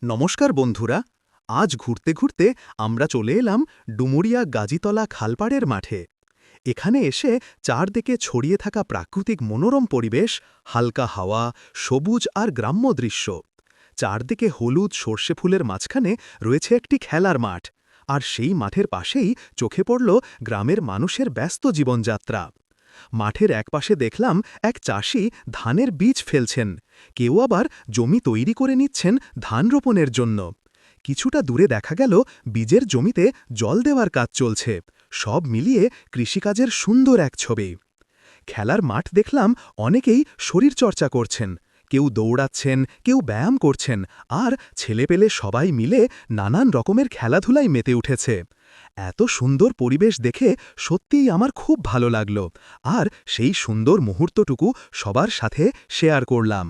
নমস্কার বন্ধুরা। আজ ঘুরতে ঘুরতে আমরা চলে এলাম ডুমুরিয়া গাজীতলা খালপাড়ের মাঠে। এখানে এসে চারদিকে ছড়িয়ে থাকা প্রাকৃতিক মনোরম পরিবেশ, হালকা হাওয়া, সবুজ আর গ্রাম্য দৃশ্য। চারদিকে হলুদ সর্ষে ফুলের মাঝখানে রয়েছে একটি খেলার মাঠ, আর সেই মাঠের পাশেই চোখে পড়ল গ্রামের মানুষের ব্যস্ত জীবনযাত্রা। মাঠের একপাশে দেখলাম এক চাষি ধানের বীজ ফেলছেন, কেউ আবার জমি তৈরি করে নিচ্ছেন ধান রোপণের জন্য। কিছুটা দূরে দেখা গেল বীজের জমিতে জল দেওয়ার কাজ চলছে। সব মিলিয়ে কৃষিকাজের সুন্দর এক ছবি। খেলার মাঠ দেখলাম অনেকেই শরীরচর্চা করছেন, কেউ দৌড়াচ্ছেন, কেউ ব্যায়াম করছেন, আর ছেলেপেলে সবাই মিলে নানান রকমের খেলাধুলায় মেতে উঠেছে। এত সুন্দর পরিবেশ দেখে সত্যিই আমার খুব ভালো লাগলো, আর সেই সুন্দর মুহূর্তটুকু সবার সাথে শেয়ার করলাম।